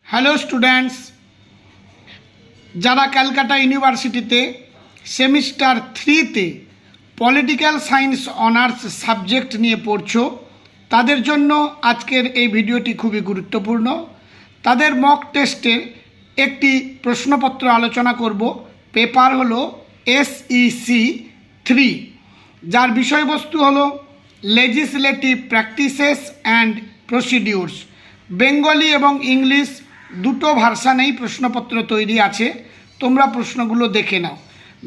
Hello students, যারা ক্যালকাটা ইউনিভার্সিটিতে semester 3তে পলিটিক্যাল সায়েন্স অনার্স সাবজেক্ট নিয়ে পড়ছো, তাদের জন্য আজকের এই ভিডিওটি খুবই গুরুত্বপূর্ণ। তাদের মক টেস্টের একটি প্রশ্নপত্র আলোচনা করব। পেপার হলো SEC 3, যার বিষয়বস্তু হলো legislative practices and procedures. Bengali এবং ইংলিশ দুটো ভার্সানেই প্রশ্নপত্র তৈরি আছে। তোমরা প্রশ্নগুলো দেখে নাও,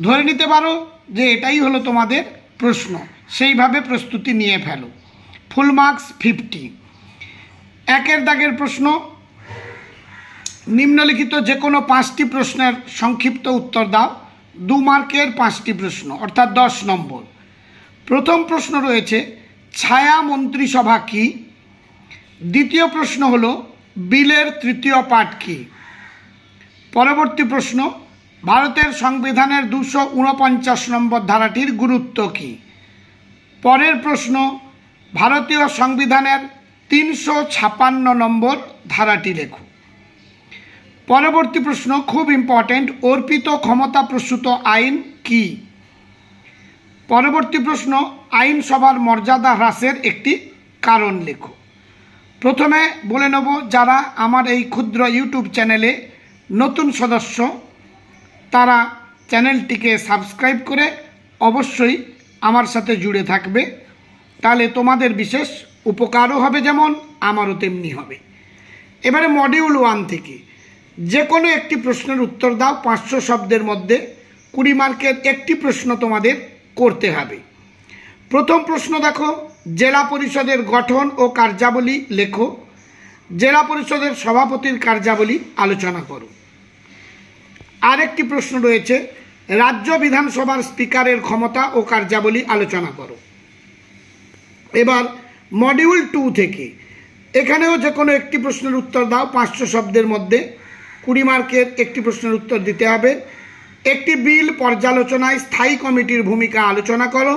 ধরে নিতে পারো যে এটাই হলো তোমাদের প্রশ্ন, সেইভাবে প্রস্তুতি নিয়ে ফেলো। Full marks 50। একের দাগের প্রশ্ন, নিম্নলিখিত যে কোনো 5টি প্রশ্নের সংক্ষিপ্ত উত্তর দাও। 2 মার্কের 5টি প্রশ্ন, অর্থাৎ 10 নম্বর। প্রথম প্রশ্ন রয়েছে ছায়া মন্ত্রিসভা কী? দ্বিতীয় প্রশ্ন হলো বিলের তৃতীয় পার্ট কী? পরবর্তী প্রশ্ন, ভারতের সংবিধানের 249 নম্বর ধারাটির গুরুত্ব কী? পরের প্রশ্ন, ভারতীয় সংবিধানের 356 নম্বর ধারাটি লেখো। পরবর্তী প্রশ্ন খুব ইম্পর্টেন্ট, অর্পিত ক্ষমতাপ্রসূত আইন কী? পরবর্তী প্রশ্ন, আইনসভার মর্যাদা হ্রাসের একটি কারণ লেখো। প্রথমে বলে নেব, যারা আমার এই ক্ষুদ্র ইউটিউব চ্যানেলে নতুন সদস্য, তারা চ্যানেলটিকে সাবস্ক্রাইব করে অবশ্যই আমার সাথে জুড়ে থাকবে, তাহলে তোমাদের বিশেষ উপকারও হবে, যেমন আমারও তেমনি হবে। এবারে মডিউল 1 থেকে যে কোনো একটি প্রশ্নের উত্তর দাও। 500 শব্দের মধ্যে 20 মার্কের একটি প্রশ্ন তোমাদের করতে হবে। প্রথম প্রশ্ন দেখো, জেলা পরিষদের গঠন ও কার্যাবলী লেখো। জেলা পরিষদের সভাপতির কার্যাবলী আলোচনা করো। আরেকটি প্রশ্ন রয়েছে, রাজ্য বিধানসভার স্পিকারের ক্ষমতা ও কার্যাবলী আলোচনা করো। এবার মডিউল 2 থেকে এখানেও যে কোনো একটি প্রশ্নের উত্তর দাও। 500 শব্দের মধ্যে 20 মার্কের একটি প্রশ্নের উত্তর দিতে হবে। একটি বিল পর্যালোচনায় স্থায়ী কমিটির ভূমিকা আলোচনা করো।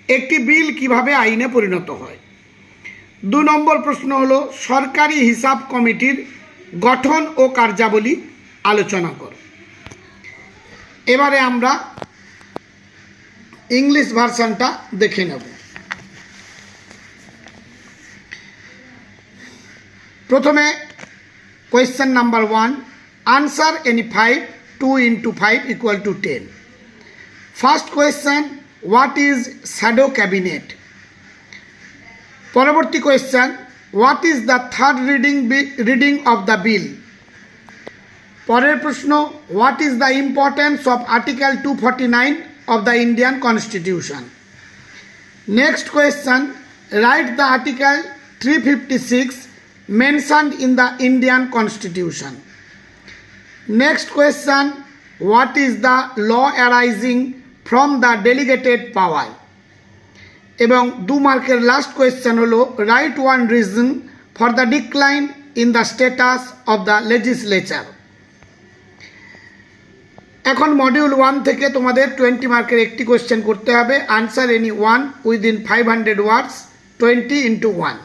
একটি বিল কিভাবে আইনে পরিণত হয়। 2 নম্বর প্রশ্ন হলো সরকারি হিসাব কমিটির গঠন ও কার্যাবলী আলোচনা করো। এবারে আমরা ইংলিশ ভার্সনটা দেখে নেব। প্রথমে question number 1, answer any 5, 2 into 5 equal to 10. First question, what is shadow cabinet? পরবর্তী question, what is the third reading of the bill? পরের প্রশ্ন, what is the importance of article 249 of the Indian constitution? Next question, write the article 356 mentioned in the Indian Constitution. Next question, what is the law arising from the delegated power? এবং 2 মার্কের last question হলো right one reason for the decline in the status of the legislature. এখন module 1 থেকে তোমাদের 20 মার্কের একটি question করতে হবে। Answer any 1 within 500 words, 20 into 1.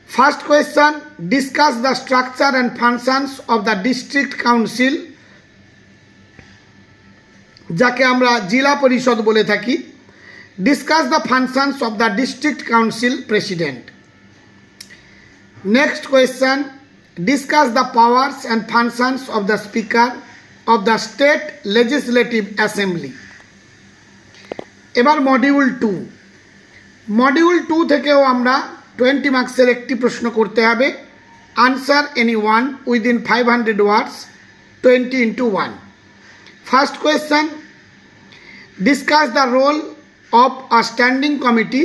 First question, discuss the structure and functions of the district council, যাকে আমরা জেলা পরিষদ বলে থাকি। Discuss the functions of the district council president. Next question, discuss the powers and functions of the speaker of the state legislative assembly. এবার module 2। Module 2 থেকেও আমরা 20 মার্কসের একটি প্রশ্ন করতে হবে। Answer any 1 within 500 words, 20 into 1. First question, discuss the role of a standing committee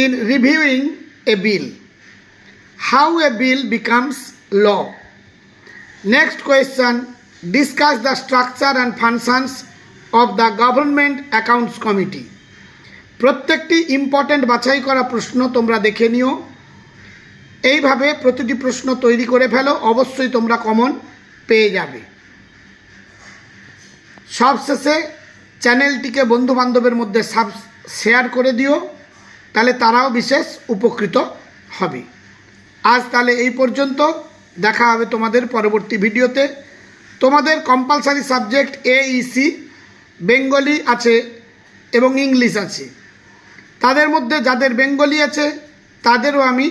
in reviewing a bill. How a bill becomes law. Next question, discuss the structure and functions of the government accounts committee. প্রত্যেকটি important বাছাই করা প্রশ্ন তোমরা দেখে নিও। এইভাবে প্রতিটি প্রশ্ন তৈরি করে ফেলো, অবশ্যই তোমরা কমন পেয়ে যাবে। সবশেষে চ্যানেলটিকে বন্ধুবান্ধবের মধ্যে শেয়ার করে দিও, তাহলে তারাও বিশেষ উপকৃত হবে। আজ তাহলে এই পর্যন্ত। দেখা হবে তোমাদের পরবর্তী ভিডিওতে। তোমাদের কম্পালসারি সাবজেক্ট AEC বেঙ্গলি আছে এবং ইংলিশ আছে। তাদের মধ্যে যাদের বেঙ্গলি আছে তাদেরও আমি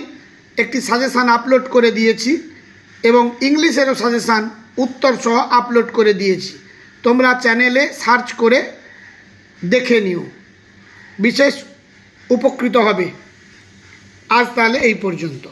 একটি সাজেশান আপলোড করে দিয়েছি এবং ইংলিশেরও সাজেশান উত্তর সহ আপলোড করে দিয়েছি। তোমরা চ্যানেলে সার্চ করে দেখে নিও, বিশেষ উপকৃত হবে। আজ তাহলে এই পর্যন্ত।